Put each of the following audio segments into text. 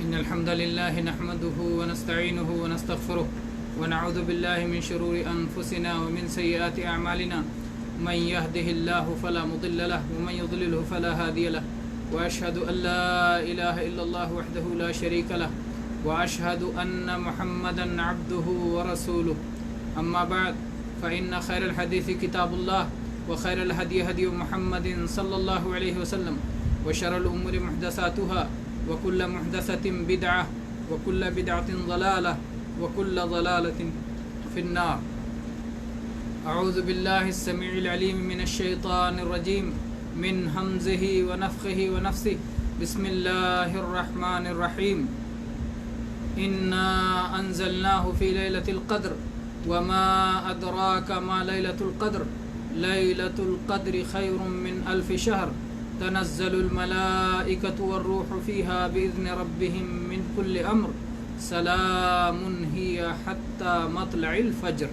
إن الحمد لله نحمده ونستعينه ونستغفره ونعوذ بالله من شرور أنفسنا ومن سيئات أعمالنا من يهده الله فلا مضل له ومن يضلله فلا هادي له وأشهد أن لا إله إلا الله وحده لا شريك له وأشهد أن محمدا عبده ورسوله أما بعد فإن خير الحديث كتاب الله وخير الهدي هدي محمد صلى الله عليه وسلم وشر الأمور محدثاتها وكل محدثة بدعة وكل بدعة ضلالة وكل ضلالة في النار. أعوذ بالله السميع العليم من الشيطان الرجيم من همزه ونفخه ونفسه. بسم الله الرحمن الرحيم. إنا أنزلناه في ليلة القدر وما أدراك ما ليلة القدر ليلة القدر خير من 1000 شهر تنزل الملائكة والروح فيها بإذن ربهم من كل أمر سلام هي حتى مطلع الفجر.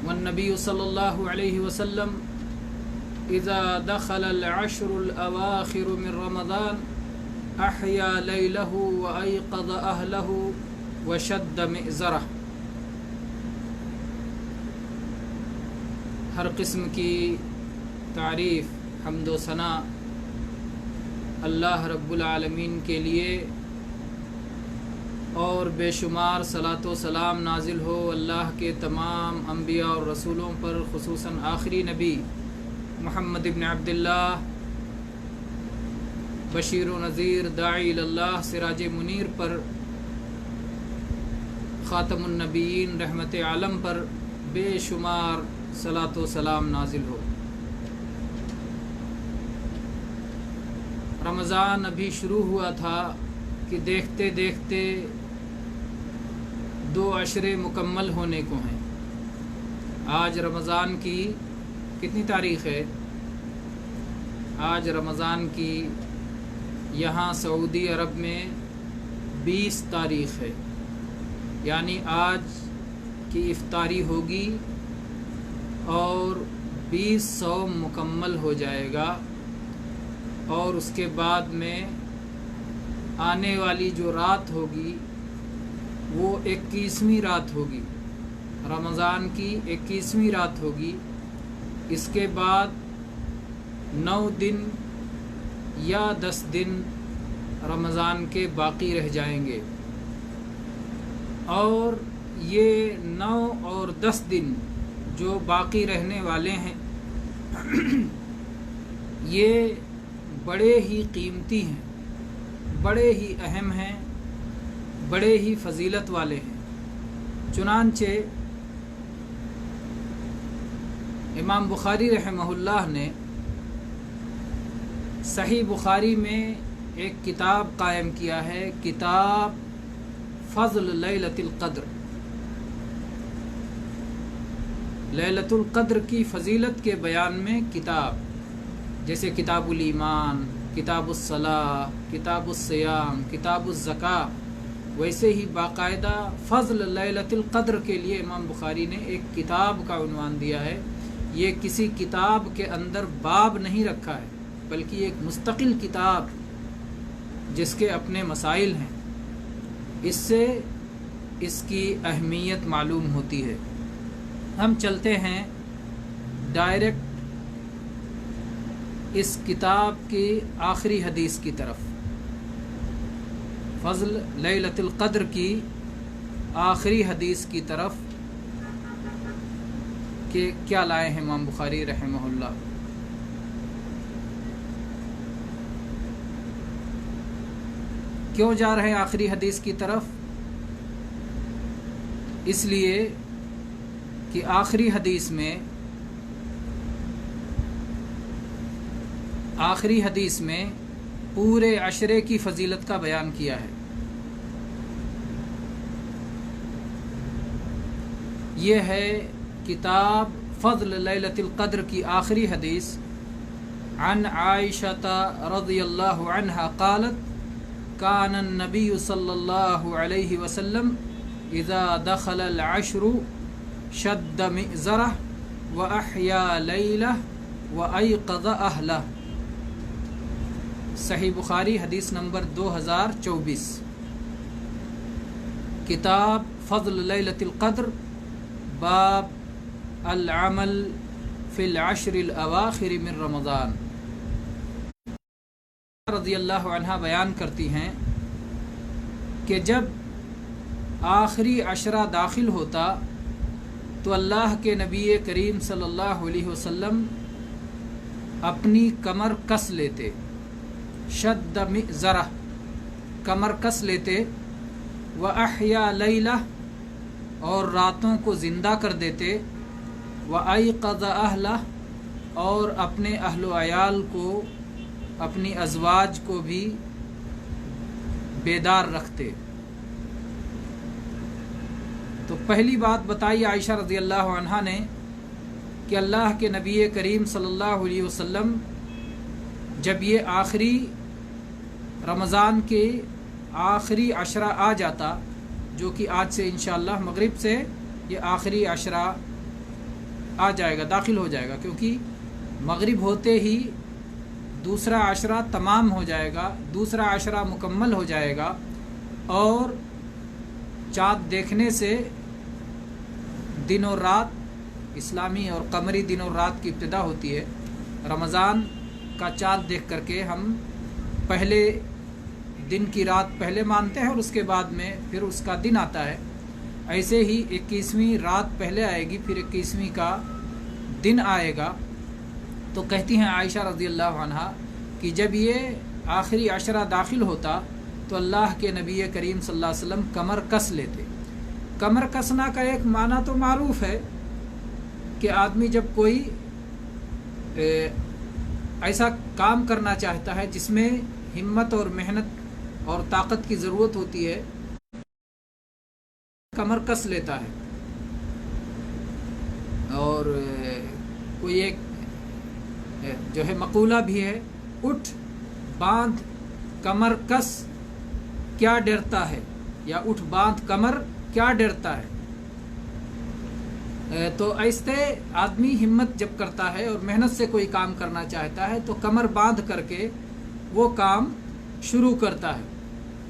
والنبي صلى الله عليه وسلم إذا دخل العشر الأواخر من رمضان أحيا ليله وأيقظ أهله وشد مئزره. ہر قسم کی تعریف حمد و ثنا اللہ رب العالمین کے لیے اور بے شمار صلاۃ و سلام نازل ہو اللہ کے تمام انبیاء اور رسولوں پر، خصوصاً آخری نبی محمد ابن عبداللہ بشیر و نذیر داعی اللہ سراج منیر پر، خاتم النبیین رحمت عالم پر بے شمار صلاۃ و سلام نازل ہو. رمضان ابھی شروع ہوا تھا کہ دیکھتے دیکھتے 2 عشرے مکمل ہونے کو ہیں. آج رمضان کی کتنی تاریخ ہے؟ آج رمضان کی یہاں سعودی عرب میں 20 تاریخ ہے، یعنی آج کی افطاری ہوگی اور 20 صوم مکمل ہو جائے گا، اور اس کے بعد میں آنے والی جو رات ہوگی وہ 21ویں رات ہوگی، رمضان کی 21ویں رات ہوگی. اس کے بعد 9 دن یا 10 دن رمضان کے باقی رہ جائیں گے، اور یہ 9 اور 10 دن جو باقی رہنے والے ہیں یہ بڑے ہی قیمتی ہیں، بڑے ہی اہم ہیں، بڑے ہی فضیلت والے ہیں. چنانچہ امام بخاری رحمہ اللہ نے صحیح بخاری میں ایک کتاب قائم کیا ہے، کتاب فضل لیلۃ القدر. لیلۃ القدر کی فضیلت کے بیان میں کتاب، جیسے کتاب الایمان، کتاب الصلاۃ، کتاب الصیام، کتاب الزکاۃ، ویسے ہی باقاعدہ فضل لیلۃ القدر کے لیے امام بخاری نے ایک کتاب کا عنوان دیا ہے. یہ کسی کتاب کے اندر باب نہیں رکھا ہے، بلکہ ایک مستقل کتاب جس کے اپنے مسائل ہیں. اس سے اس کی اہمیت معلوم ہوتی ہے. ہم چلتے ہیں ڈائریکٹ اس کتاب کی آخری حدیث کی طرف. فضل لیلۃ القدر کی آخری حدیث کی طرف کہ کیا لائے ہیں امام بخاری رحمہ اللہ. کیوں جا رہے ہیں آخری حدیث کی طرف؟ اس لیے کہ آخری حدیث میں پورے عشرے کی فضیلت کا بیان کیا ہے. یہ ہے کتاب فضل لیلۃ القدر کی آخری حدیث. عن عائشہ رضی اللہ عنہا قالت کان النبی صلی اللہ علیہ وسلم اذا دخل العشر شد مئزرہ وأحيا ليلة وَأَيْقَظَ أَهْلَهُ، صحیح بخاری حدیث نمبر 2024، کتاب فضل لیلۃ القدر، باب العمل فی العشر الاواخر من رمضان۔ رضی اللہ عنہ بیان کرتی ہیں کہ جب آخری عشرہ داخل ہوتا تو اللہ کے نبی کریم صلی اللہ علیہ وسلم اپنی کمر کس لیتے، شد مئزرہ، کمر کس لیتے، وَأَحْيَا لَيْلَةَ، اور راتوں کو زندہ کر دیتے، وَأَيْقَظَ أَهْلَهُ، اور اپنے اہل و عیال کو، اپنی ازواج کو بھی بیدار رکھتے۔ تو پہلی بات بتائی عائشہ رضی اللہ عنہا نے کہ اللہ کے نبی کریم صلی اللہ علیہ وسلم جب یہ آخری رمضان کے آخری عشرہ آ جاتا، جو کہ آج سے انشاءاللہ مغرب سے یہ آخری عشرہ آ جائے گا، داخل ہو جائے گا، کیونکہ مغرب ہوتے ہی دوسرا عشرہ تمام ہو جائے گا، دوسرا عشرہ مکمل ہو جائے گا، اور چاند دیکھنے سے دن اور رات، اسلامی اور قمری دن اور رات کی ابتدا ہوتی ہے۔ رمضان کا چاند دیکھ کر کے ہم پہلے دن کی رات پہلے مانتے ہیں، اور اس کے بعد میں پھر اس کا دن آتا ہے۔ ایسے ہی 21ویں رات پہلے آئے گی، پھر 21ویں کا دن آئے گا۔ تو کہتی ہیں عائشہ رضی اللہ عنہا کہ جب یہ آخری عشرہ داخل ہوتا تو اللہ کے نبی کریم صلی اللہ علیہ وسلم کمر کس لیتے۔ کمر کسنا کا ایک معنی تو معروف ہے کہ آدمی جب کوئی ایسا کام کرنا چاہتا ہے جس میں ہمت اور محنت اور طاقت کی ضرورت ہوتی ہے، کمر کس لیتا ہے۔ اور کوئی ایک جو ہے مقولہ بھی ہے، اٹھ باندھ کمر کس کیا ڈرتا ہے، یا اٹھ باندھ کمر کیا ڈرتا ہے۔ تو ایسے آدمی ہمت جب کرتا ہے اور محنت سے کوئی کام کرنا چاہتا ہے تو کمر باندھ کر کے وہ کام شروع کرتا ہے۔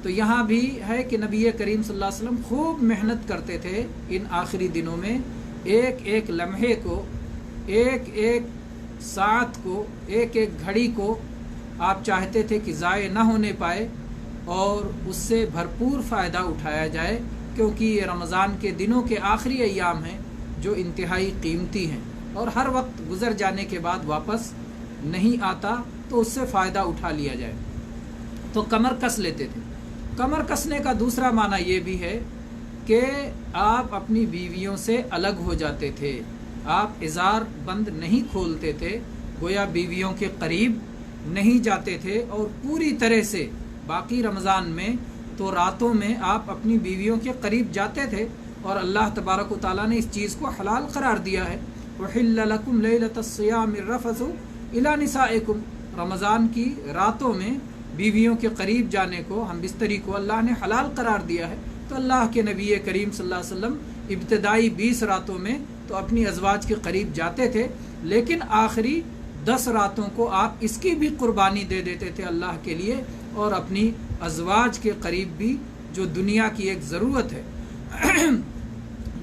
تو یہاں بھی ہے کہ نبی کریم صلی اللہ علیہ وسلم خوب محنت کرتے تھے ان آخری دنوں میں، ایک ایک لمحے کو، ایک ایک ساعت کو، ایک ایک گھڑی کو آپ چاہتے تھے کہ ضائع نہ ہونے پائے اور اس سے بھرپور فائدہ اٹھایا جائے، کیونکہ یہ رمضان کے دنوں کے آخری ایام ہیں جو انتہائی قیمتی ہیں، اور ہر وقت گزر جانے کے بعد واپس نہیں آتا، تو اس سے فائدہ اٹھا لیا جائے۔ تو کمر کس لیتے تھے۔ کمر کسنے کا دوسرا معنی یہ بھی ہے کہ آپ اپنی بیویوں سے الگ ہو جاتے تھے، آپ ازار بند نہیں کھولتے تھے، گویا بیویوں کے قریب نہیں جاتے تھے، اور پوری طرح سے باقی رمضان میں تو راتوں میں آپ اپنی بیویوں کے قریب جاتے تھے، اور اللہ تبارک و تعالیٰ نے اس چیز کو حلال قرار دیا ہے۔ وَحِلَّ لَكُمْ لَيْلَةَ الصِّيَامِ الرَّفَثُ إِلَى نِسَائِكُمْ، رمضان کی راتوں میں بیویوں کے قریب جانے کو، ہم بستری کو اللہ نے حلال قرار دیا ہے۔ تو اللہ کے نبی کریم صلی اللہ علیہ وسلم ابتدائی 20 راتوں میں تو اپنی ازواج کے قریب جاتے تھے، لیکن آخری 10 راتوں کو آپ اس کی بھی قربانی دے دیتے تھے اللہ کے لیے، اور اپنی ازواج کے قریب بھی، جو دنیا کی ایک ضرورت ہے۔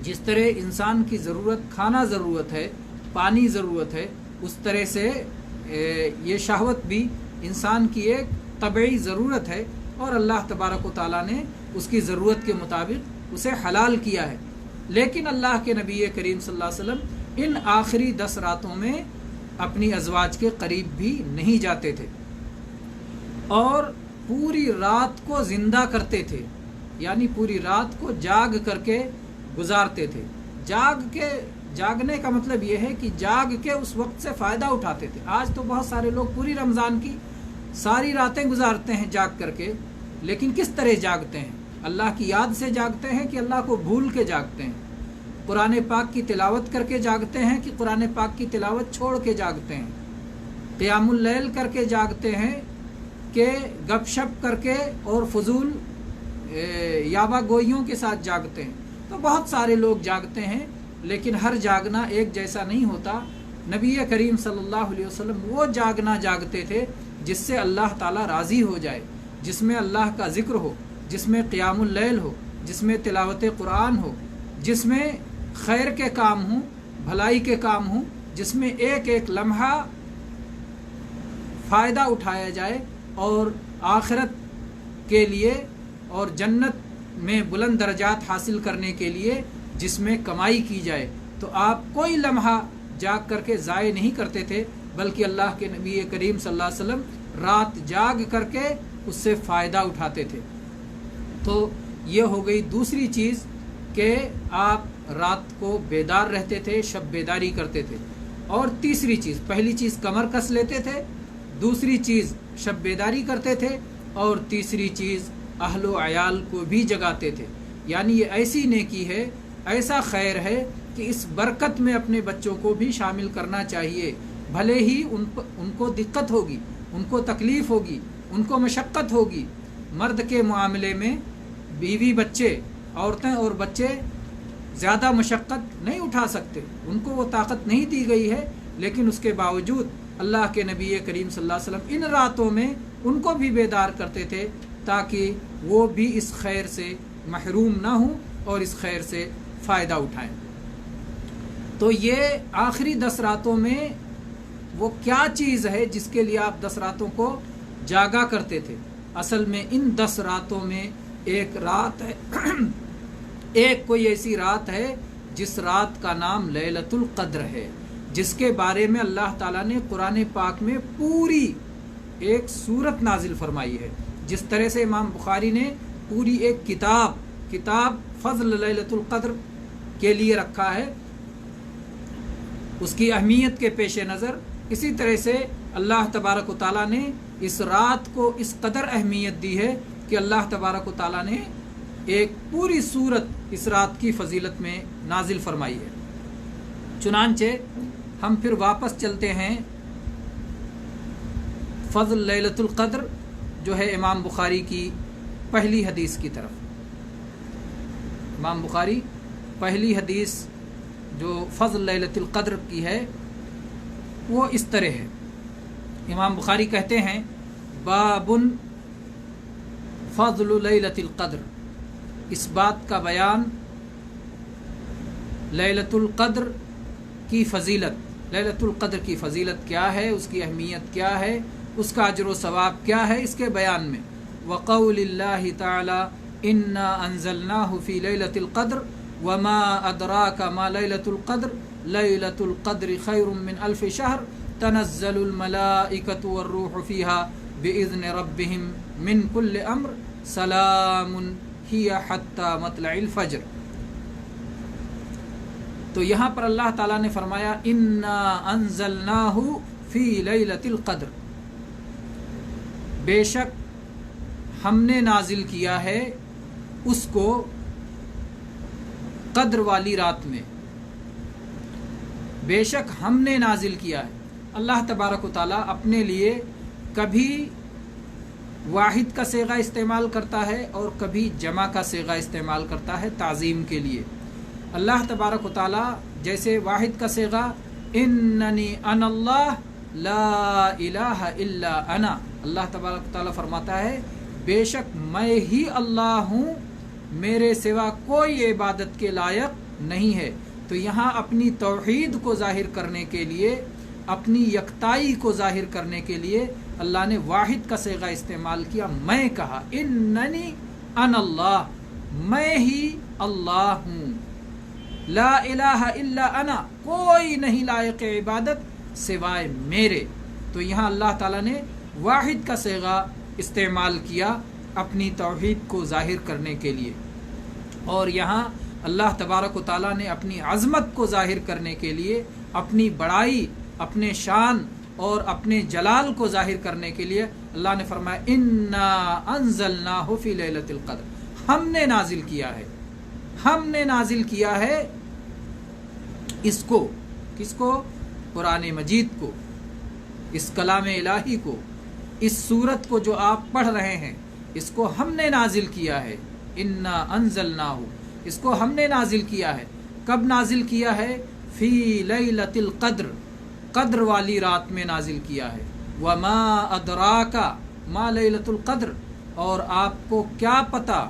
جس طرح انسان کی ضرورت کھانا ضرورت ہے، پانی ضرورت ہے، اس طرح سے یہ شہوت بھی انسان کی ایک طبعی ضرورت ہے، اور اللہ تبارک و تعالیٰ نے اس کی ضرورت کے مطابق اسے حلال کیا ہے۔ لیکن اللہ کے نبی کریم صلی اللہ علیہ وسلم ان آخری 10 راتوں میں اپنی ازواج کے قریب بھی نہیں جاتے تھے، اور پوری رات کو زندہ کرتے تھے، یعنی پوری رات کو جاگ کر کے گزارتے تھے۔ جاگنے کا مطلب یہ ہے کہ جاگ کے اس وقت سے فائدہ اٹھاتے تھے۔ آج تو بہت سارے لوگ پوری رمضان کی ساری راتیں گزارتے ہیں جاگ کر کے، لیکن کس طرح جاگتے ہیں؟ اللہ کی یاد سے جاگتے ہیں کہ اللہ کو بھول کے جاگتے ہیں؟ قرآن پاک کی تلاوت کر کے جاگتے ہیں کہ قرآن پاک کی تلاوت چھوڑ کے جاگتے ہیں؟ قیام اللیل کر کے جاگتے ہیں کہ گپ شپ کر کے اور فضول یابا گوئیوں کے ساتھ جاگتے ہیں؟ تو بہت سارے لوگ جاگتے ہیں، لیکن ہر جاگنا ایک جیسا نہیں ہوتا۔ نبی کریم صلی اللہ علیہ وسلم وہ جاگنا جاگتے تھے جس سے اللہ تعالیٰ راضی ہو جائے، جس میں اللہ کا ذکر ہو، جس میں قیام اللیل ہو، جس میں تلاوت قرآن ہو، جس میں خیر کے کام ہوں، بھلائی کے کام ہوں، جس میں ایک ایک لمحہ فائدہ اٹھایا جائے اور آخرت کے لیے اور جنت میں بلند درجات حاصل کرنے کے لیے جس میں کمائی کی جائے۔ تو آپ کوئی لمحہ جاگ کر کے ضائع نہیں کرتے تھے، بلکہ اللہ کے نبی کریم صلی اللہ علیہ وسلم رات جاگ کر کے اس سے فائدہ اٹھاتے تھے۔ تو یہ ہو گئی دوسری چیز کہ آپ رات کو بیدار رہتے تھے، شب بیداری کرتے تھے۔ اور تیسری چیز، پہلی چیز کمر کس لیتے تھے، دوسری چیز شب بیداری کرتے تھے، اور تیسری چیز اہل و عیال کو بھی جگاتے تھے۔ یعنی یہ ایسی نیکی ہے، ایسا خیر ہے کہ اس برکت میں اپنے بچوں کو بھی شامل کرنا چاہیے۔ بھلے ہی ان کو دقت ہوگی، ان کو تکلیف ہوگی، ان کو مشقت ہوگی۔ مرد کے معاملے میں بیوی بچے، عورتیں اور بچے زیادہ مشقت نہیں اٹھا سکتے، ان کو وہ طاقت نہیں دی گئی ہے، لیکن اس کے باوجود اللہ کے نبی کریم صلی اللہ علیہ وسلم ان راتوں میں ان کو بھی بیدار کرتے تھے تاکہ وہ بھی اس خیر سے محروم نہ ہوں اور اس خیر سے فائدہ اٹھائیں۔ تو یہ آخری 10 راتوں میں وہ کیا چیز ہے جس کے لیے آپ 10 راتوں کو جاگا کرتے تھے؟ اصل میں ان 10 راتوں میں ایک رات ہے ایک کوئی ایسی رات ہے جس رات کا نام لیلۃ القدر ہے، جس کے بارے میں اللہ تعالیٰ نے قرآن پاک میں پوری ایک سورت نازل فرمائی ہے۔ جس طرح سے امام بخاری نے پوری ایک کتاب فضل لیلۃ القدر کے لیے رکھا ہے، اس کی اہمیت کے پیش نظر، اسی طرح سے اللہ تبارک و تعالیٰ نے اس رات کو اس قدر اہمیت دی ہے کہ اللہ تبارک و تعالیٰ نے ایک پوری سورت اس رات کی فضیلت میں نازل فرمائی ہے۔ چنانچہ ہم پھر واپس چلتے ہیں فضل لیلۃ القدر جو ہے امام بخاری کی پہلی حدیث کی طرف۔ امام بخاری پہلی حدیث جو فضل لیلۃ القدر کی ہے وہ اس طرح ہے۔ امام بخاری کہتے ہیں باب فضل لیلۃ القدر، اس بات کا بیان لیلۃ القدر کی فضیلت، لیلۃ القدر کی فضیلت کیا ہے، اس کی اہمیت کیا ہے، اس کا اجر و ثواب کیا ہے، اس کے بیان میں۔ وقول اللہ تعالی انا انزلناہ فی لیلۃ القدر وما ادراک ما لیلۃ القدر لیلۃ القدر خیر من الف شہر تنزل الملائکۃ والروح فیہا باذن ربہم من کل امر سلام ہی حتی مطلع الفجر۔ تو یہاں پر اللہ تعالیٰ نے فرمایا انا انزلناہ فی لیلۃ القدر، بے شک ہم نے نازل کیا ہے اس کو قدر والی رات میں، بے شک ہم نے نازل کیا ہے۔ اللہ تبارک و تعالیٰ اپنے لیے کبھی واحد کا صیغہ استعمال کرتا ہے اور کبھی جمع کا صیغہ استعمال کرتا ہے تعظیم کے لیے۔ اللہ تبارک و تعالیٰ جیسے واحد کا صیغہ اننی انا اللہ لا الہ الا انا، اللہ تبارک و تعالیٰ فرماتا ہے بے شک میں ہی اللہ ہوں، میرے سوا کوئی عبادت کے لائق نہیں ہے۔ تو یہاں اپنی توحید کو ظاہر کرنے کے لیے، اپنی یکتائی کو ظاہر کرنے کے لیے اللہ نے واحد کا صیغہ استعمال کیا، میں کہا اننی انا اللہ، میں ہی اللہ ہوں، لا الہ الا انا، کوئی نہیں لائق عبادت سوائے میرے۔ تو یہاں اللہ تعالیٰ نے واحد کا صیغہ استعمال کیا اپنی توحید کو ظاہر کرنے کے لیے، اور یہاں اللہ تبارک و تعالیٰ نے اپنی عظمت کو ظاہر کرنے کے لیے، اپنی بڑائی، اپنے شان اور اپنے جلال کو ظاہر کرنے کے لیے اللہ نے فرمایا انا انزلناہ فی لیلۃ القدر، ہم نے نازل کیا ہے، ہم نے نازل کیا ہے اس کو، کس کو؟ قرآن مجید کو، اس کلام الہی کو، اس سورت کو جو آپ پڑھ رہے ہیں، اس کو ہم نے نازل کیا ہے۔ انا انزلناہ، اس کو ہم نے نازل کیا ہے۔ کب نازل کیا ہے؟ فی لیلۃ القدر، قدر والی رات میں نازل کیا ہے۔ وما ادراک ما لیلۃ القدر، اور آپ کو کیا پتہ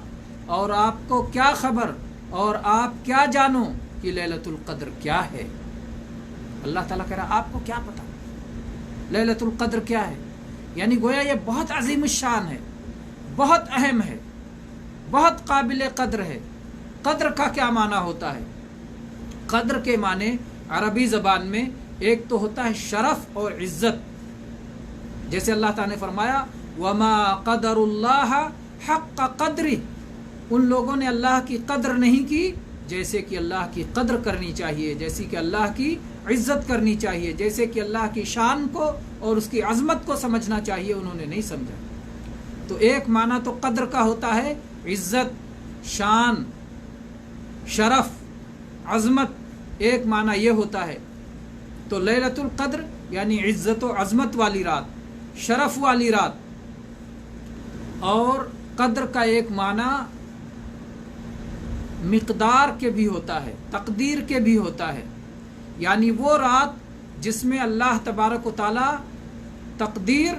اور آپ کو کیا خبر اور آپ کیا جانو کہ لیلۃ القدر کیا ہے۔ اللہ تعالیٰ کہہ رہا آپ کو کیا پتہ لیلۃ القدر کیا ہے، یعنی گویا یہ بہت عظیم الشان ہے، بہت اہم ہے، بہت قابل قدر ہے۔ قدر کا کیا معنی ہوتا ہے؟ قدر کے معنی عربی زبان میں ایک تو ہوتا ہے شرف اور عزت، جیسے اللہ تعالیٰ نے فرمایا وما قدر اللہ حق قدری، ان لوگوں نے اللہ کی قدر نہیں کی جیسے کہ اللہ کی قدر کرنی چاہیے، جیسے کہ اللہ کی عزت کرنی چاہیے، جیسے کہ اللہ کی شان کو اور اس کی عظمت کو سمجھنا چاہیے، انہوں نے نہیں سمجھا۔ تو ایک معنی تو قدر کا ہوتا ہے عزت، شان، شرف، عظمت، ایک معنی یہ ہوتا ہے۔ تو لیلۃ القدر یعنی عزت و عظمت والی رات، شرف والی رات۔ اور قدر کا ایک معنی مقدار کے بھی ہوتا ہے، تقدیر کے بھی ہوتا ہے، یعنی وہ رات جس میں اللہ تبارک و تعالی تقدیر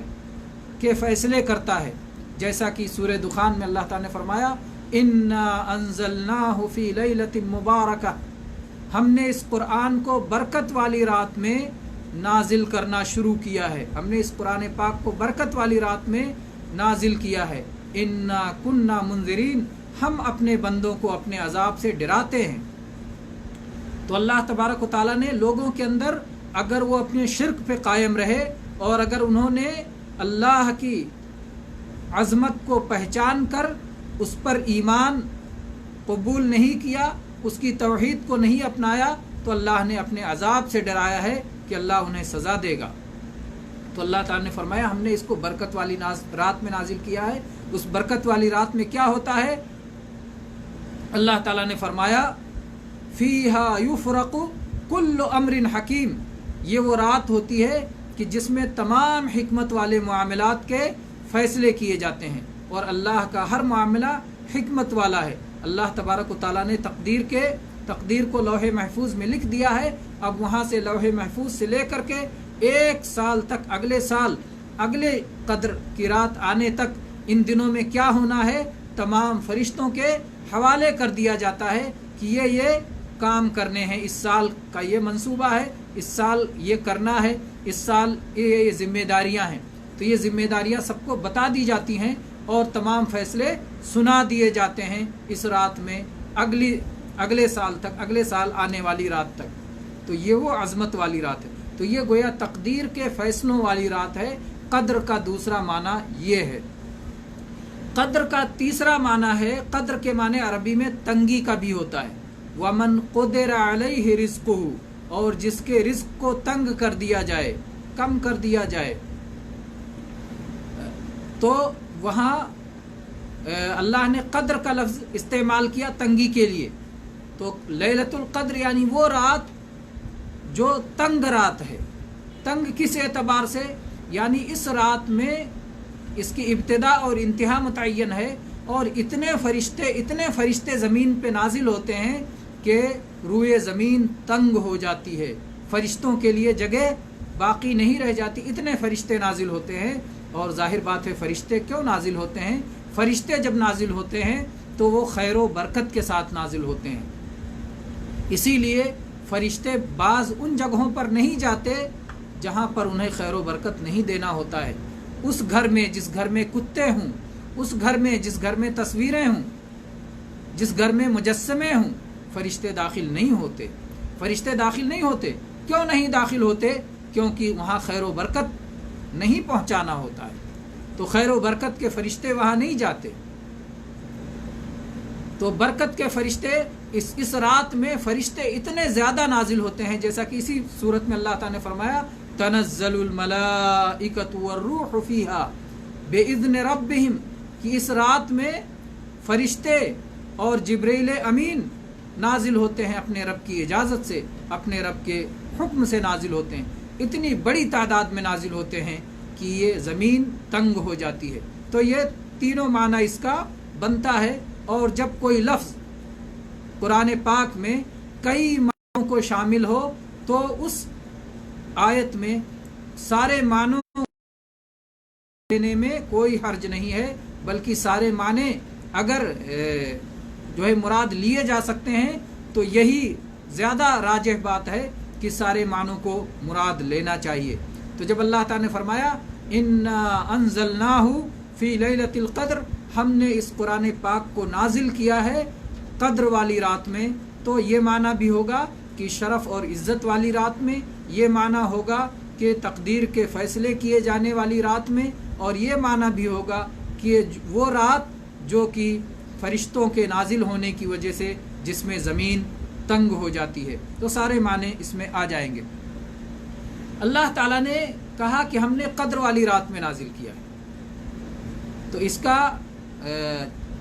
کے فیصلے کرتا ہے، جیسا کہ سورہ دخان میں اللہ تعالی نے فرمایا انا انزلناہ فی لیلۃ مبارکہ، ہم نے اس قرآن کو برکت والی رات میں نازل کرنا شروع کیا ہے، ہم نے اس قرآن پاک کو برکت والی رات میں نازل کیا ہے۔ انا کننا منذرین، ہم اپنے بندوں کو اپنے عذاب سے ڈراتے ہیں۔ تو اللہ تبارک و تعالیٰ نے لوگوں کے اندر اگر وہ اپنے شرک پہ قائم رہے اور اگر انہوں نے اللہ کی عظمت کو پہچان کر اس پر ایمان قبول نہیں کیا، اس کی توحید کو نہیں اپنایا، تو اللہ نے اپنے عذاب سے ڈرایا ہے کہ اللہ انہیں سزا دے گا۔ تو اللہ تعالیٰ نے فرمایا ہم نے اس کو برکت والی رات میں نازل کیا ہے۔ اس برکت والی رات میں کیا ہوتا ہے؟ اللہ تعالیٰ نے فرمایا فیہا یفرق کل امر حکیم، یہ وہ رات ہوتی ہے کہ جس میں تمام حکمت والے معاملات کے فیصلے کیے جاتے ہیں، اور اللہ کا ہر معاملہ حکمت والا ہے۔ اللہ تبارک و تعالیٰ نے تقدیر کو لوح محفوظ میں لکھ دیا ہے، اب وہاں سے لوح محفوظ سے لے کر کے 1 سال تک، اگلے سال اگلے قدر کی رات آنے تک ان دنوں میں کیا ہونا ہے تمام فرشتوں کے حوالے کر دیا جاتا ہے کہ یہ کام کرنے ہیں، اس سال کا یہ منصوبہ ہے، اس سال یہ کرنا ہے، اس سال یہ ذمہ داریاں ہیں۔ تو یہ ذمہ داریاں سب کو بتا دی جاتی ہیں اور تمام فیصلے سنا دیے جاتے ہیں اس رات میں اگلے سال تک، اگلے سال آنے والی رات تک۔ تو یہ وہ عظمت والی رات ہے۔ تو یہ گویا تقدیر کے فیصلوں والی رات ہے۔ قدر کا دوسرا معنی یہ ہے۔ قدر کا تیسرا معنی ہے، قدر کے معنی عربی میں تنگی کا بھی ہوتا ہے۔ وَمَنْ قُدِرَ عَلَيْهِ رِزْقُهُ، اور جس کے رزق کو تنگ کر دیا جائے، کم کر دیا جائے۔ تو وہاں اللہ نے قدر کا لفظ استعمال کیا تنگی کے لیے۔ تو لیلۃ القدر یعنی وہ رات جو تنگ رات ہے۔ تنگ کس اعتبار سے؟ یعنی اس رات میں اس کی ابتدا اور انتہا متعین ہے، اور اتنے فرشتے زمین پہ نازل ہوتے ہیں کہ روئے زمین تنگ ہو جاتی ہے، فرشتوں کے لیے جگہ باقی نہیں رہ جاتی، اتنے فرشتے نازل ہوتے ہیں۔ اور ظاہر بات ہے فرشتے کیوں نازل ہوتے ہیں؟ فرشتے جب نازل ہوتے ہیں تو وہ خیر و برکت کے ساتھ نازل ہوتے ہیں، اسی لیے فرشتے بعض ان جگہوں پر نہیں جاتے جہاں پر انہیں خیر و برکت نہیں دینا ہوتا ہے۔ اس گھر میں جس گھر میں کتے ہوں، اس گھر میں جس گھر میں تصویریں ہوں، جس گھر میں مجسمے ہوں، فرشتے داخل نہیں ہوتے۔ فرشتے داخل نہیں ہوتے، کیوں نہیں داخل ہوتے؟ کیونکہ وہاں خیر و برکت نہیں پہنچانا ہوتا ہے، تو خیر و برکت کے فرشتے وہاں نہیں جاتے۔ تو برکت کے فرشتے اس رات میں فرشتے اتنے زیادہ نازل ہوتے ہیں، جیسا کہ اسی صورت میں اللہ تعالیٰ نے فرمایا تنزل الملائکۃ والروح فیہا بإذن ربہم، کہ اس رات میں فرشتے اور جبریل امین نازل ہوتے ہیں اپنے رب کی اجازت سے، اپنے رب کے حکم سے نازل ہوتے ہیں، اتنی بڑی تعداد میں نازل ہوتے ہیں کہ یہ زمین تنگ ہو جاتی ہے۔ تو یہ تینوں معنی اس کا بنتا ہے۔ اور جب کوئی لفظ قرآن پاک میں کئی معنوں کو شامل ہو تو اس آیت میں سارے معنوں دینے میں کوئی حرج نہیں ہے، بلکہ سارے معنی اگر جو ہے مراد لیے جا سکتے ہیں تو یہی زیادہ راجح بات ہے کہ سارے معنوں کو مراد لینا چاہیے۔ تو جب اللہ تعالیٰ نے فرمایا انا انزلناہ فی لیلۃ القدر، ہم نے اس قرآن پاک کو نازل کیا ہے قدر والی رات میں، تو یہ معنی بھی ہوگا کہ شرف اور عزت والی رات میں، یہ معنی ہوگا کہ تقدیر کے فیصلے کیے جانے والی رات میں، اور یہ معنی بھی ہوگا کہ وہ رات جو کہ فرشتوں کے نازل ہونے کی وجہ سے جس میں زمین تنگ ہو جاتی ہے، تو سارے معنی اس میں آ جائیں گے۔ اللہ تعالیٰ نے کہا کہ ہم نے قدر والی رات میں نازل کیا ہے، تو اس کا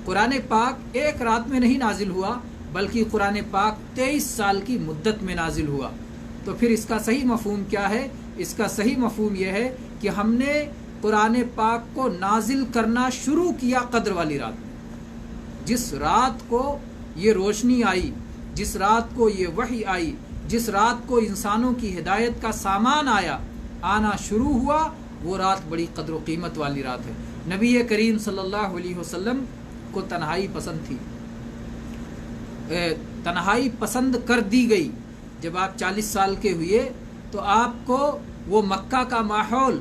قرآن پاک ایک رات میں نہیں نازل ہوا، بلکہ قرآن پاک 23 سال کی مدت میں نازل ہوا۔ تو پھر اس کا صحیح مفہوم کیا ہے؟ اس کا صحیح مفہوم یہ ہے کہ ہم نے قرآن پاک کو نازل کرنا شروع کیا قدر والی رات میں۔ جس رات کو یہ روشنی آئی، جس رات کو یہ وحی آئی، جس رات کو انسانوں کی ہدایت کا سامان آنا شروع ہوا، وہ رات بڑی قدر و قیمت والی رات ہے۔ نبی کریم صلی اللہ علیہ وسلم کو تنہائی پسند تھی، تنہائی پسند کر دی گئی۔ جب آپ 40 سال کے ہوئے تو آپ کو وہ مکہ کا ماحول،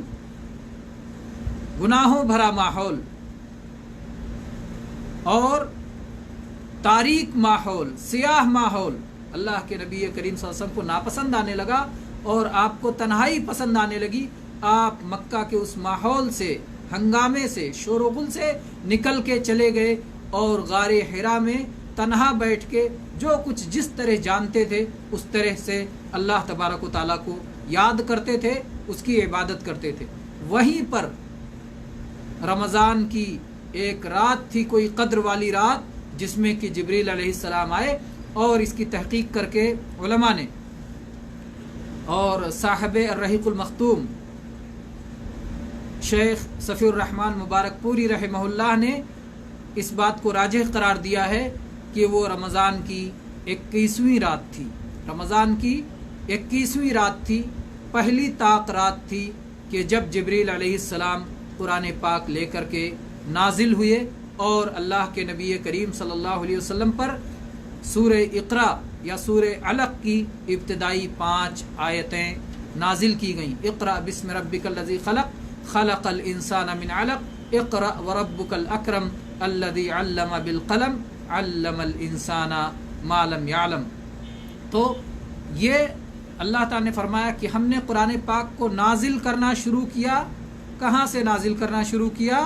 گناہوں بھرا ماحول اور تاریک ماحول، سیاہ ماحول، اللہ کے نبی کریم صلی اللہ علیہ وسلم کو ناپسند آنے لگا اور آپ کو تنہائی پسند آنے لگی۔ آپ مکہ کے اس ماحول سے، ہنگامے سے، شور و غل سے نکل کے چلے گئے اور غار حرا میں تنہا بیٹھ کے جو کچھ جس طرح جانتے تھے اس طرح سے اللہ تبارک و تعالیٰ کو یاد کرتے تھے، اس کی عبادت کرتے تھے۔ وہیں پر رمضان کی ایک رات تھی، کوئی قدر والی رات، جس میں کہ جبریل علیہ السلام آئے، اور اس کی تحقیق کر کے علماء نے اور صاحب الرحیق المختوم شیخ صفی الرحمن مبارک پوری رحمہ اللہ نے اس بات کو راجح قرار دیا ہے کہ وہ رمضان کی 21ویں رات تھی، رمضان کی 21ویں رات تھی، پہلی طاق رات تھی کہ جب جبریل علیہ السلام قرآن پاک لے کر کے نازل ہوئے اور اللہ کے نبی کریم صلی اللہ علیہ وسلم پر سورہ اقرا یا سورہ علق کی ابتدائی 5 آیتیں نازل کی گئیں۔ اقرا بسم ربک الذی خلق، خلق الانسان من علق، اقرا وربک الاکرم الذی علم بالقلم، علم الانسان ما لم یعلم۔ تو یہ اللہ تعالیٰ نے فرمایا کہ ہم نے قرآن پاک کو نازل کرنا شروع کیا۔ کہاں سے نازل کرنا شروع کیا؟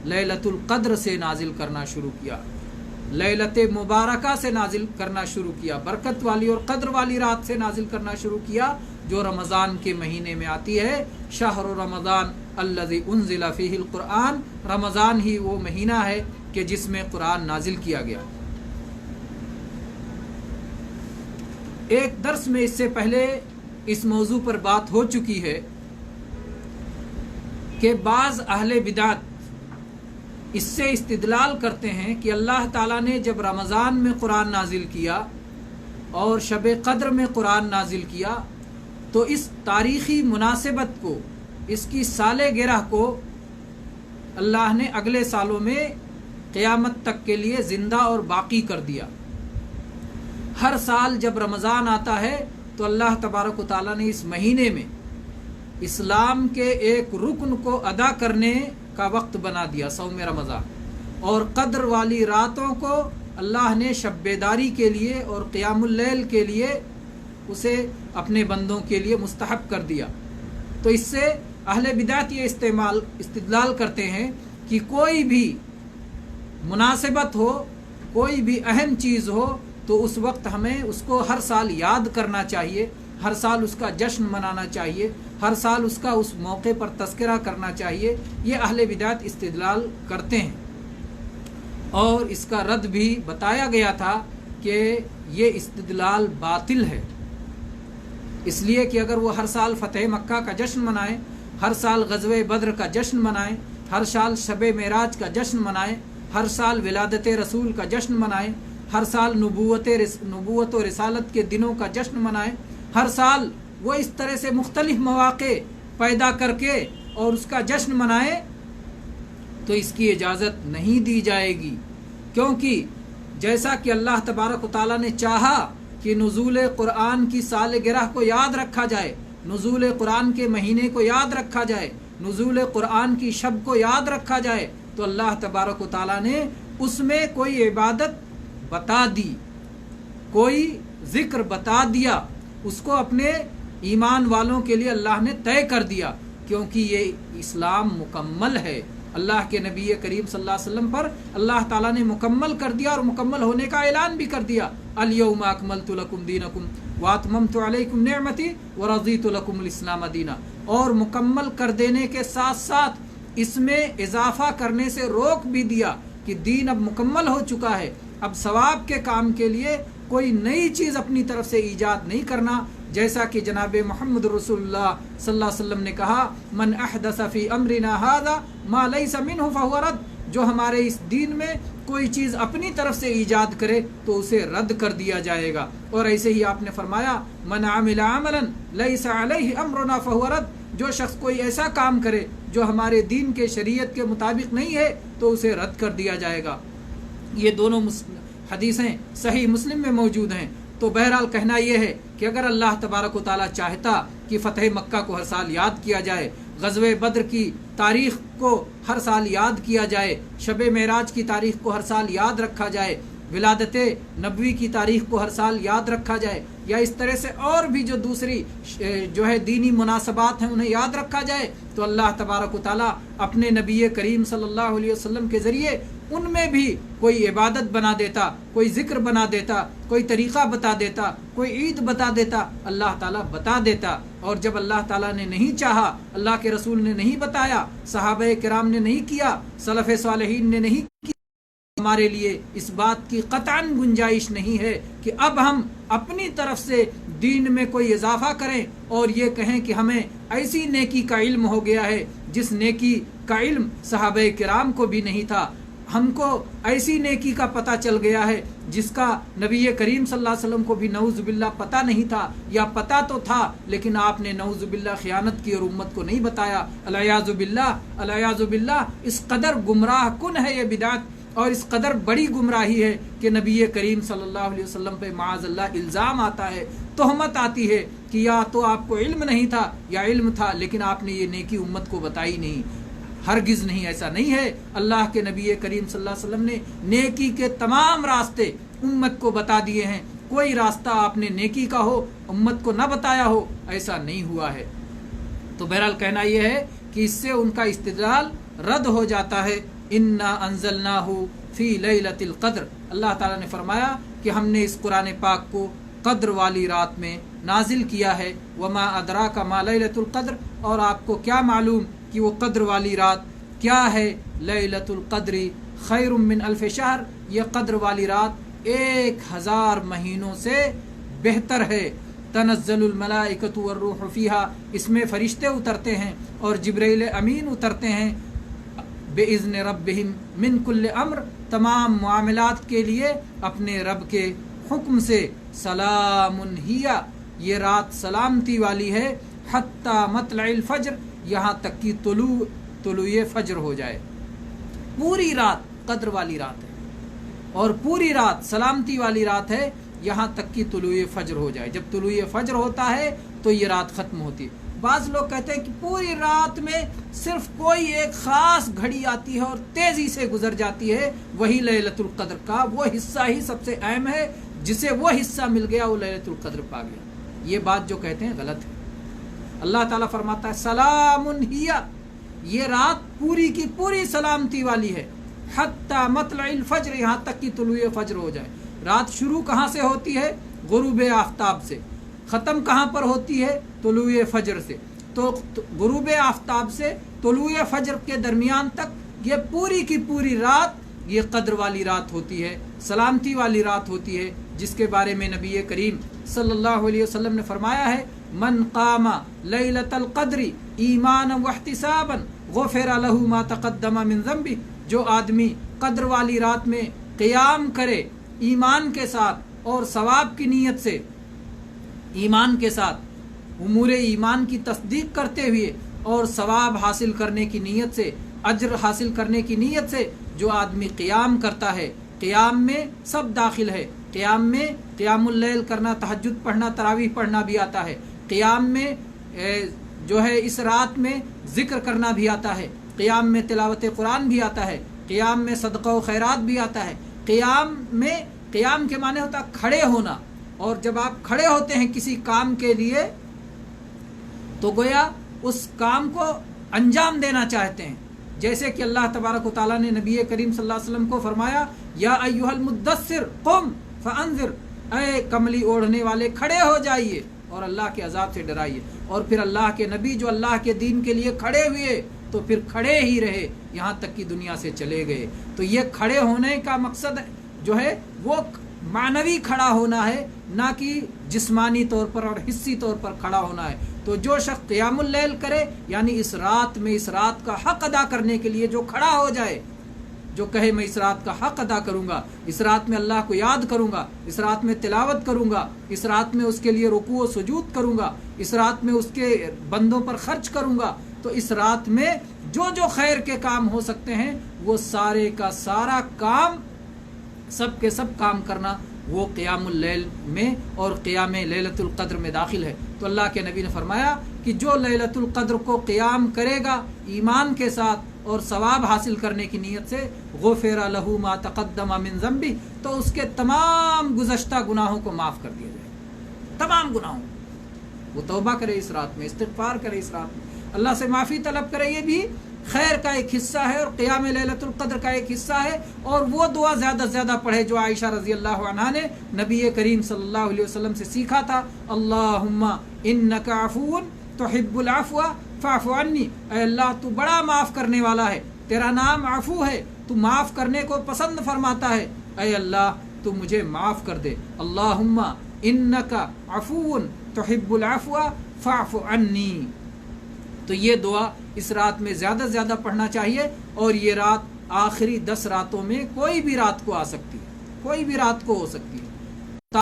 لیلۃ القدر سے نازل کرنا شروع کیا، لیلۃ مبارکہ سے نازل کرنا شروع کیا، برکت والی اور قدر والی رات سے نازل کرنا شروع کیا، جو رمضان کے مہینے میں آتی ہے۔ شہر رمضان الذی انزل فیہ القرآن، رمضان ہی وہ مہینہ ہے کہ جس میں قرآن نازل کیا گیا۔ ایک درس میں اس سے پہلے اس موضوع پر بات ہو چکی ہے کہ بعض اہل بدعت اس سے استدلال کرتے ہیں کہ اللہ تعالیٰ نے جب رمضان میں قرآن نازل کیا اور شب قدر میں قرآن نازل کیا تو اس تاریخی مناسبت کو، اس کی سالگرہ کو اللہ نے اگلے سالوں میں قیامت تک کے لیے زندہ اور باقی کر دیا۔ ہر سال جب رمضان آتا ہے تو اللہ تبارک و تعالیٰ نے اس مہینے میں اسلام کے ایک رکن کو ادا کرنے کا وقت بنا دیا، صوم رمضان، اور قدر والی راتوں کو اللہ نے شب بیداری کے لیے اور قیام اللیل کے لیے اسے اپنے بندوں کے لیے مستحب کر دیا۔ تو اس سے اہل بدعت یہ استدلال کرتے ہیں کہ کوئی بھی مناسبت ہو، کوئی بھی اہم چیز ہو تو اس وقت ہمیں اس کو ہر سال یاد کرنا چاہیے، ہر سال اس کا جشن منانا چاہیے، ہر سال اس کا اس موقع پر تذکرہ کرنا چاہیے۔ یہ اہل بدعت استدلال کرتے ہیں، اور اس کا رد بھی بتایا گیا تھا کہ یہ استدلال باطل ہے، اس لیے کہ اگر وہ ہر سال فتح مکہ کا جشن منائیں، ہر سال غزوہ بدر کا جشن منائیں، ہر سال شب معراج کا جشن منائیں، ہر سال ولادت رسول کا جشن منائیں، ہر سال نبوت و رسالت کے دنوں کا جشن منائیں، ہر سال وہ اس طرح سے مختلف مواقع پیدا کر کے اور اس کا جشن منائے تو اس کی اجازت نہیں دی جائے گی، کیونکہ جیسا کہ اللہ تبارک و تعالیٰ نے چاہا کہ نزول قرآن کی سالگرہ کو یاد رکھا جائے، نزول قرآن کے مہینے کو یاد رکھا جائے، نزول قرآن کی شب کو یاد رکھا جائے، تو اللہ تبارک و تعالیٰ نے اس میں کوئی عبادت بتا دی، کوئی ذکر بتا دیا، اس کو اپنے ایمان والوں کے لیے اللہ نے طے کر دیا، کیونکہ یہ اسلام مکمل ہے۔ اللہ کے نبی کریم صلی اللہ علیہ وسلم پر اللہ تعالیٰ نے مکمل کر دیا، اور مکمل ہونے کا اعلان بھی کر دیا، الیوم اکملت لکم دینکم واتممت علیکم نعمتی ورضیت لکم الاسلام دینا، اور مکمل کر دینے کے ساتھ ساتھ اس میں اضافہ کرنے سے روک بھی دیا کہ دین اب مکمل ہو چکا ہے، اب ثواب کے کام کے لیے کوئی نئی چیز اپنی طرف سے ایجاد نہیں کرنا، جیسا کہ جناب محمد رسول اللہ صلی اللہ علیہ وسلم نے کہا من احدث فی امرنا ھذا ما لیس منہ فہو رد، جو ہمارے اس دین میں کوئی چیز اپنی طرف سے ایجاد کرے تو اسے رد کر دیا جائے گا۔ اور ایسے ہی آپ نے فرمایا من عمل عملا لیس علیہ امرنا فہو رد، جو شخص کوئی ایسا کام کرے جو ہمارے دین کے شریعت کے مطابق نہیں ہے تو اسے رد کر دیا جائے گا۔ یہ دونوں حدیثیں صحیح مسلم میں موجود ہیں۔ تو بہرحال کہنا یہ ہے کہ اگر اللہ تبارک و تعالیٰ چاہتا کہ فتح مکہ کو ہر سال یاد کیا جائے، غزوہ بدر کی تاریخ کو ہر سال یاد کیا جائے، شب معراج کی تاریخ کو ہر سال یاد رکھا جائے، ولادت نبوی کی تاریخ کو ہر سال یاد رکھا جائے، یا اس طرح سے اور بھی جو دوسری جو ہے دینی مناسبات ہیں انہیں یاد رکھا جائے، تو اللہ تبارک و تعالیٰ اپنے نبی کریم صلی اللہ علیہ وسلم کے ذریعے ان میں بھی کوئی عبادت بنا دیتا، کوئی ذکر بنا دیتا، کوئی طریقہ بتا دیتا، کوئی عید بتا دیتا، اللہ تعالیٰ بتا دیتا۔ اور جب اللہ تعالیٰ نے نہیں چاہا، اللہ کے رسول نے نہیں بتایا، صحابہ کرام نے نہیں کیا، سلف صالحین نے نہیں کیا، ہمارے لیے اس بات کی قطعاً گنجائش نہیں ہے کہ اب ہم اپنی طرف سے دین میں کوئی اضافہ کریں اور یہ کہیں کہ ہمیں ایسی نیکی کا علم ہو گیا ہے جس نیکی کا علم صحابہ کرام کو بھی نہیں تھا، ہم کو ایسی نیکی کا پتہ چل گیا ہے جس کا نبی کریم صلی اللہ علیہ وسلم کو بھی نعوذ باللہ پتہ نہیں تھا، یا پتہ تو تھا لیکن آپ نے نعوذ باللہ خیانت کی اور امت کو نہیں بتایا، الیاذ باللہ الیاذ باللہ۔ اس قدر گمراہ کن ہے یہ بدعت، اور اس قدر بڑی گمراہی ہے کہ نبی کریم صلی اللہ علیہ وسلم پہ معاذ اللہ الزام آتا ہے، تہمت آتی ہے کہ یا تو آپ کو علم نہیں تھا یا علم تھا لیکن آپ نے یہ نیکی امت کو بتائی نہیں۔ ہرگز نہیں، ایسا نہیں ہے۔ اللہ کے نبی کریم صلی اللہ علیہ وسلم نے نیکی کے تمام راستے امت کو بتا دیے ہیں، کوئی راستہ آپ نے نیکی کا ہو امت کو نہ بتایا ہو، ایسا نہیں ہوا ہے۔ تو بہرحال کہنا یہ ہے کہ اس سے ان کا استدلال رد ہو جاتا ہے۔ انا انزلناہ فی لیلۃ القدر، اللہ تعالیٰ نے فرمایا کہ ہم نے اس قرآن پاک کو قدر والی رات میں نازل کیا ہے۔ وما ادراک ما لیلۃ القدر، اور آپ کو کیا معلوم کہ وہ قدر والی رات کیا ہے؟ لیلۃ القدر خیر من الف شہر، یہ قدر والی رات 1000 مہینوں سے بہتر ہے۔ تنزل الملائکۃ والروح فیہا، اس میں فرشتے اترتے ہیں اور جبرائیل امین اترتے ہیں، بِإِذْنِ رَبِّهِمْ مِنْ كُلِّ امر، تمام معاملات کے لیے اپنے رب کے حکم سے۔ سلام ہی، یہ رات سلامتی والی ہے، حتی مطلع الفجر، یہاں تک کہ طلوع فجر ہو جائے۔ پوری رات قدر والی رات ہے اور پوری رات سلامتی والی رات ہے، یہاں تک کہ طلوع فجر ہو جائے۔ جب طلوع فجر ہوتا ہے تو یہ رات ختم ہوتی ہے۔ بعض لوگ کہتے ہیں کہ پوری رات میں صرف کوئی ایک خاص گھڑی آتی ہے اور تیزی سے گزر جاتی ہے، وہی لیلۃ القدر کا وہ حصہ ہی سب سے اہم ہے، جسے وہ حصہ مل گیا وہ لیلۃ القدر پا گیا۔ یہ بات جو کہتے ہیں غلط ہے۔ اللہ تعالیٰ فرماتا ہے سلام ہی، یہ رات پوری کی پوری سلامتی والی ہے، حتی مطلع الفجر، یہاں تک کہ طلوع فجر ہو جائے۔ رات شروع کہاں سے ہوتی ہے؟ غروب آفتاب سے۔ ختم کہاں پر ہوتی ہے؟ طلوع فجر سے۔ تو غروب آفتاب سے طلوع فجر کے درمیان تک یہ پوری کی پوری رات یہ قدر والی رات ہوتی ہے، سلامتی والی رات ہوتی ہے، جس کے بارے میں نبی کریم صلی اللہ علیہ وسلم نے فرمایا ہے من قام لیلۃ القدر ایمانا واحتسابا غفر له ما تقدم من ذنبه، جو آدمی قدر والی رات میں قیام کرے ایمان کے ساتھ اور ثواب کی نیت سے، ایمان کے ساتھ امور ایمان کی تصدیق کرتے ہوئے اور ثواب حاصل کرنے کی نیت سے، اجر حاصل کرنے کی نیت سے جو آدمی قیام کرتا ہے، قیام میں سب داخل ہے، قیام میں قیام اللیل کرنا، تہجد پڑھنا، تراویح پڑھنا بھی آتا ہے، قیام میں جو ہے اس رات میں ذکر کرنا بھی آتا ہے، قیام میں تلاوت قرآن بھی آتا ہے، قیام میں صدقہ و خیرات بھی آتا ہے، قیام میں، قیام کے معنی ہوتا ہے کھڑے ہونا، اور جب آپ کھڑے ہوتے ہیں کسی کام کے لیے تو گویا اس کام کو انجام دینا چاہتے ہیں، جیسے کہ اللہ تبارک و تعالیٰ نے نبی کریم صلی اللہ علیہ وسلم کو فرمایا یا ایھا المدثر قم فانذر، اے کملی اوڑھنے والے کھڑے ہو جائیے اور اللہ کے عذاب سے ڈرائیے، اور پھر اللہ کے نبی جو اللہ کے دین کے لیے کھڑے ہوئے تو پھر کھڑے ہی رہے یہاں تک کہ دنیا سے چلے گئے۔ تو یہ کھڑے ہونے کا مقصد جو ہے وہ معنوی کھڑا ہونا ہے، نہ کہ جسمانی طور پر اور حصی طور پر کھڑا ہونا ہے۔ تو جو شخص قیام اللیل کرے یعنی اس رات میں اس رات کا حق ادا کرنے کے لیے جو کھڑا ہو جائے، جو کہے میں اس رات کا حق ادا کروں گا، اس رات میں اللہ کو یاد کروں گا، اس رات میں تلاوت کروں گا، اس رات میں اس کے لیے رکوع و سجود کروں گا، اس رات میں اس کے بندوں پر خرچ کروں گا، تو اس رات میں جو جو خیر کے کام ہو سکتے ہیں وہ سارے کا سارا کام، سب کے سب کام کرنا وہ قیام اللیل میں اور قیام لیلۃ القدر میں داخل ہے۔ تو اللہ کے نبی نے فرمایا کہ جو لیلۃ القدر کو قیام کرے گا ایمان کے ساتھ اور ثواب حاصل کرنے کی نیت سے، غفر لہ ما تقدم من ذنبہ، تو اس کے تمام گزشتہ گناہوں کو معاف کر دیا جائے، تمام گناہوں۔ وہ توبہ کرے اس رات میں، استغفار کرے اس رات میں، اللہ سے معافی طلب کرے، یہ بھی خیر کا ایک حصہ ہے اور قیام لیلۃ القدر کا ایک حصہ ہے۔ اور وہ دعا زیادہ سے زیادہ پڑھے جو عائشہ رضی اللہ عنہا نے نبی کریم صلی اللہ علیہ وسلم سے سیکھا تھا، اللہم انک عفو تحب العفو فاعف عنی، اے اللہ تو بڑا معاف کرنے والا ہے، تیرا نام عفو ہے، تو معاف کرنے کو پسند فرماتا ہے، اے اللہ تو مجھے معاف کر دے، اللہم انک عفو تحب العفو فاعف عنی۔ تو یہ دعا اس رات میں زیادہ سے زیادہ پڑھنا چاہیے، اور یہ رات آخری 10 راتوں میں کوئی بھی رات کو آ سکتی ہے، کوئی بھی رات کو ہو سکتی ہے،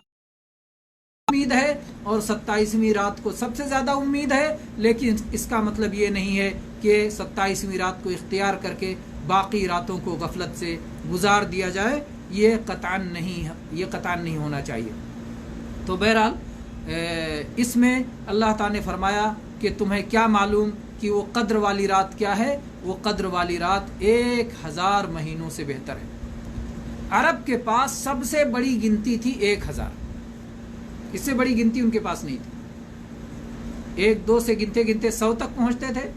امید ہے، اور 27ویں رات کو سب سے زیادہ امید ہے، لیکن اس کا مطلب یہ نہیں ہے کہ 27ویں رات کو اختیار کر کے باقی راتوں کو غفلت سے گزار دیا جائے، یہ قطعاً نہیں ہونا چاہیے۔ تو بہرحال اس میں اللہ تعالیٰ نے فرمایا کہ تمہیں کیا معلوم کہ وہ قدر والی رات کیا ہے؟ وہ قدر والی رات 1000 مہینوں سے بہتر ہے۔ عرب کے پاس سب سے بڑی گنتی تھی 1000، اس سے بڑی گنتی ان کے پاس نہیں تھی۔ 1 2 سے گنتے گنتے 100 تک پہنچتے تھے،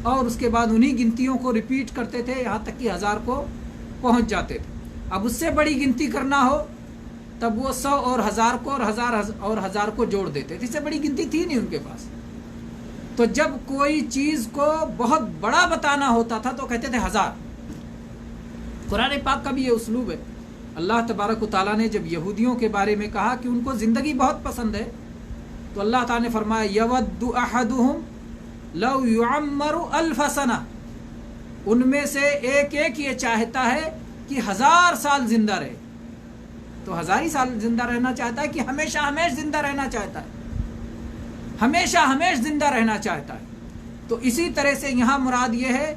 اور اس کے بعد انہی گنتیوں کو ریپیٹ کرتے تھے یہاں تک کہ 1000 کو پہنچ جاتے تھے۔ اب اس سے بڑی گنتی کرنا ہو تب وہ 100 اور 1000 کو اور 1000 کو جوڑ دیتے تھے، اس سے بڑی گنتی تھی نہیں ان کے پاس۔ تو جب کوئی چیز کو بہت بڑا بتانا ہوتا تھا تو کہتے تھے 1000۔ قرآن پاک کا بھی یہ اسلوب ہے۔ اللہ تبارک و تعالیٰ نے جب یہودیوں کے بارے میں کہا کہ ان کو زندگی بہت پسند ہے، تو اللہ تعالیٰ نے فرمایا یود احدہم لو یعمر 1000 سنہ، ان میں سے ایک ایک یہ چاہتا ہے کہ 1000 سال زندہ رہے۔ تو 1000 سال زندہ رہنا چاہتا ہے کہ ہمیشہ ہمیشہ زندہ رہنا چاہتا ہے، ہمیشہ ہمیشہ زندہ رہنا چاہتا ہے۔ تو اسی طرح سے یہاں مراد یہ ہے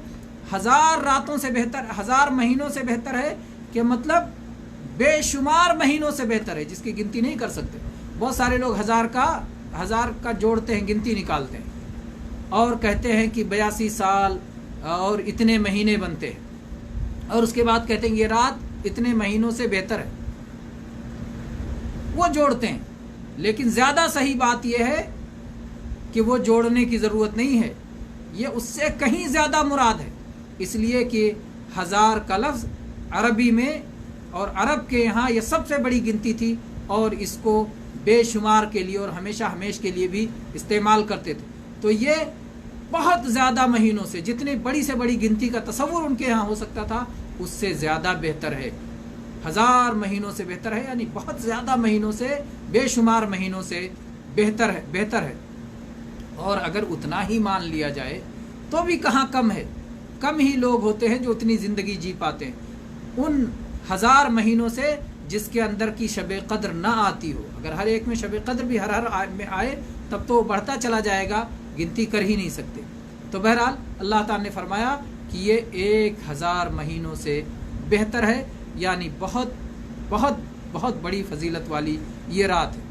1000 راتوں سے بہتر، 1000 مہینوں سے بہتر ہے، کہ مطلب بے شمار مہینوں سے بہتر ہے جس کی گنتی نہیں کر سکتے۔ بہت سارے لوگ 1000 کا جوڑتے ہیں، گنتی نکالتے ہیں اور کہتے ہیں کہ 82 سال اور اتنے مہینے بنتے ہیں، اور اس کے بعد کہتے ہیں یہ رات اتنے مہینوں سے بہتر ہے، وہ جوڑتے ہیں۔ لیکن زیادہ صحیح بات یہ ہے کہ وہ جوڑنے کی ضرورت نہیں ہے، یہ اس سے کہیں زیادہ مراد ہے، اس لیے کہ 1000 کا لفظ عربی میں اور عرب کے یہاں یہ سب سے بڑی گنتی تھی، اور اس کو بے شمار کے لیے اور ہمیشہ ہمیش کے لیے بھی استعمال کرتے تھے۔ تو یہ بہت زیادہ مہینوں سے، جتنی بڑی سے بڑی گنتی کا تصور ان کے یہاں ہو سکتا تھا اس سے زیادہ بہتر ہے، 1000 مہینوں سے بہتر ہے، یعنی بہت زیادہ مہینوں سے، بے شمار مہینوں سے بہتر ہے۔ اور اگر اتنا ہی مان لیا جائے تو بھی کہاں کم ہے، کم ہی لوگ ہوتے ہیں جو اتنی زندگی جی پاتے ہیں۔ ان 1000 مہینوں سے جس کے اندر کی شب قدر نہ آتی ہو. اگر ہر ایک میں شب قدر بھی ہر میں آئے تب تو وہ بڑھتا چلا جائے گا، گنتی کر ہی نہیں سکتے. تو بہرحال اللہ تعالیٰ نے فرمایا کہ یہ 1000 مہینوں سے بہتر ہے، یعنی بہت بہت بہت بڑی فضیلت والی یہ رات ہے.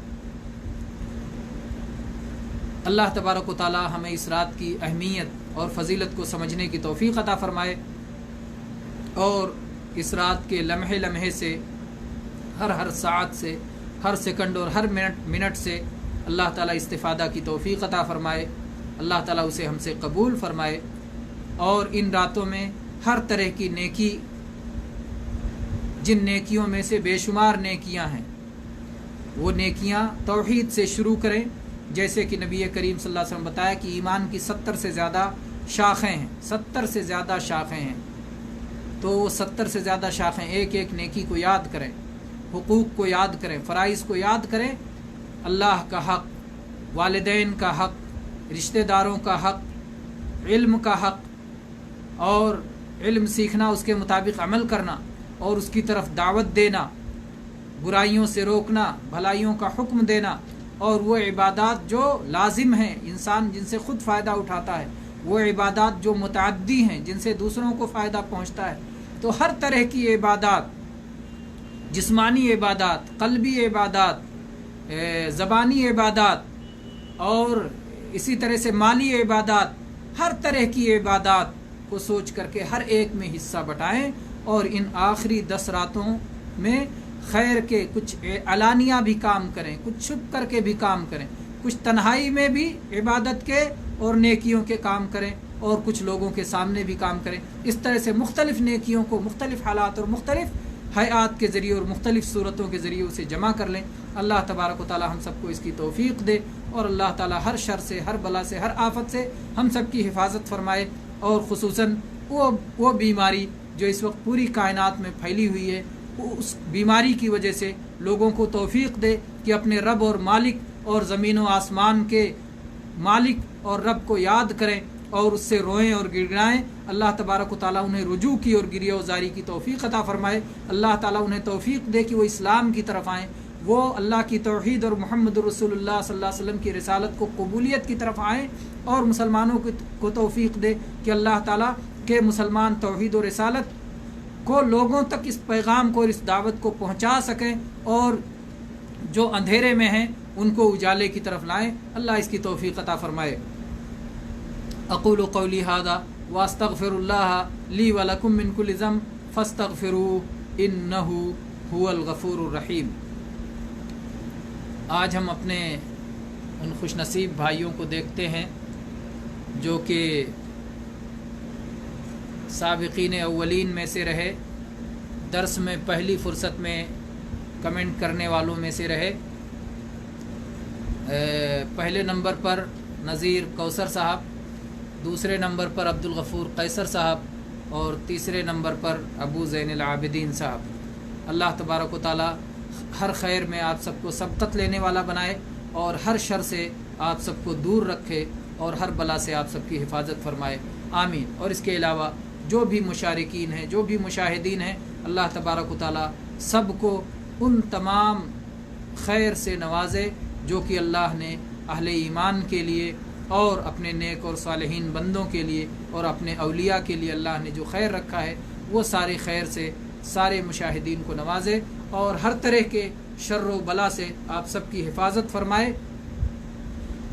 اللہ تبارک و تعالی ہمیں اس رات کی اہمیت اور فضیلت کو سمجھنے کی توفیق عطا فرمائے، اور اس رات کے لمحے لمحے سے، ہر ساعت سے، ہر سیکنڈ اور ہر منٹ سے اللہ تعالیٰ استفادہ کی توفیق عطا فرمائے. اللہ تعالیٰ اسے ہم سے قبول فرمائے، اور ان راتوں میں ہر طرح کی نیکی، جن نیکیوں میں سے بے شمار نیکیاں ہیں، وہ نیکیاں توحید سے شروع کریں. جیسے کہ نبی کریم صلی اللہ علیہ وسلم بتایا کہ ایمان کی 70 سے زیادہ شاخیں ہیں، 70 سے زیادہ شاخیں ہیں. تو وہ 70 سے زیادہ شاخیں، ایک ایک نیکی کو یاد کریں، حقوق کو یاد کریں، فرائض کو یاد کریں. اللہ کا حق، والدین کا حق، رشتہ داروں کا حق، علم کا حق، اور علم سیکھنا، اس کے مطابق عمل کرنا، اور اس کی طرف دعوت دینا، برائیوں سے روکنا، بھلائیوں کا حکم دینا، اور وہ عبادات جو لازم ہیں، انسان جن سے خود فائدہ اٹھاتا ہے، وہ عبادات جو متعدی ہیں، جن سے دوسروں کو فائدہ پہنچتا ہے. تو ہر طرح کی عبادات، جسمانی عبادات، قلبی عبادات، زبانی عبادات، اور اسی طرح سے مالی عبادات، ہر طرح کی عبادات کو سوچ کر کے ہر ایک میں حصہ بٹائیں. اور ان آخری 10 راتوں میں خیر کے کچھ علانیہ بھی کام کریں، کچھ چھپ کر کے بھی کام کریں، کچھ تنہائی میں بھی عبادت کے اور نیکیوں کے کام کریں، اور کچھ لوگوں کے سامنے بھی کام کریں. اس طرح سے مختلف نیکیوں کو مختلف حالات اور مختلف حیات کے ذریعے اور مختلف صورتوں کے ذریعے اسے جمع کر لیں. اللہ تبارک و تعالی ہم سب کو اس کی توفیق دے، اور اللہ تعالی ہر شر سے، ہر بلا سے، ہر آفت سے ہم سب کی حفاظت فرمائے. اور خصوصاً وہ بیماری جو اس وقت پوری کائنات میں پھیلی ہوئی ہے، اس بیماری کی وجہ سے لوگوں کو توفیق دے کہ اپنے رب اور مالک اور زمین و آسمان کے مالک اور رب کو یاد کریں اور اس سے روئیں اور گڑگڑائیں. اللہ تبارک و تعالیٰ انہیں رجوع کی اور گریہ وزاری کی توفیق عطا فرمائے. اللہ تعالیٰ انہیں توفیق دے کہ وہ اسلام کی طرف آئیں، وہ اللہ کی توحید اور محمد رسول اللہ صلی اللہ علیہ وسلم کی رسالت کو قبولیت کی طرف آئیں، اور مسلمانوں کو توفیق دے کہ اللہ تعالیٰ کے مسلمان توحید و رسالت کو لوگوں تک اس پیغام کو اور اس دعوت کو پہنچا سکیں، اور جو اندھیرے میں ہیں ان کو اجالے کی طرف لائیں. اللہ اس کی توفیق عطا فرمائے. اقول قولی ھذا واستغفر اللہ لی ولکم من کل ذنب فاستغفروہ انہ ھو الغفور الرحیم. آج ہم اپنے ان خوش نصیب بھائیوں کو دیکھتے ہیں جو کہ سابقین اولین میں سے رہے، درس میں پہلی فرصت میں کمنٹ کرنے والوں میں سے رہے. پہلے نمبر پر نذیر کوثر صاحب، دوسرے نمبر پر عبد الغفور قیصر صاحب، اور تیسرے نمبر پر ابو زین العابدین صاحب. اللہ تبارک و تعالی ہر خیر میں آپ سب کو سبقت لینے والا بنائے، اور ہر شر سے آپ سب کو دور رکھے، اور ہر بلا سے آپ سب کی حفاظت فرمائے. آمین. اور اس کے علاوہ جو بھی مشارکین ہیں، جو بھی مشاہدین ہیں، اللہ تبارک و تعالی سب کو ان تمام خیر سے نوازے جو کہ اللہ نے اہل ایمان کے لیے اور اپنے نیک اور صالحین بندوں کے لیے اور اپنے اولیاء کے لیے اللہ نے جو خیر رکھا ہے، وہ سارے خیر سے سارے مشاہدین کو نوازے، اور ہر طرح کے شر و بلا سے آپ سب کی حفاظت فرمائے.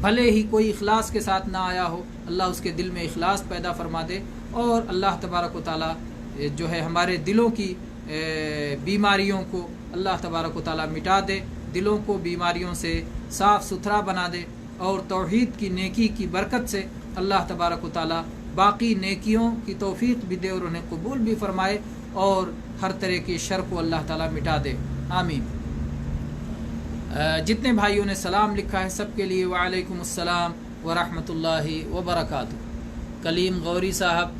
بھلے ہی کوئی اخلاص کے ساتھ نہ آیا ہو، اللہ اس کے دل میں اخلاص پیدا فرما دے، اور اللہ تبارک و تعالی جو ہے ہمارے دلوں کی بیماریوں کو اللہ تبارک و تعالی مٹا دے، دلوں کو بیماریوں سے صاف ستھرا بنا دے، اور توحید کی نیکی کی برکت سے اللہ تبارک و تعالی باقی نیکیوں کی توفیق بھی دے اور انہیں قبول بھی فرمائے، اور ہر طرح کے شر کو اللہ تعالی مٹا دے. آمین. جتنے بھائیوں نے سلام لکھا ہے سب کے لیے وعلیکم السلام ورحمۃ اللہ وبرکاتہ. کلیم غوری صاحب،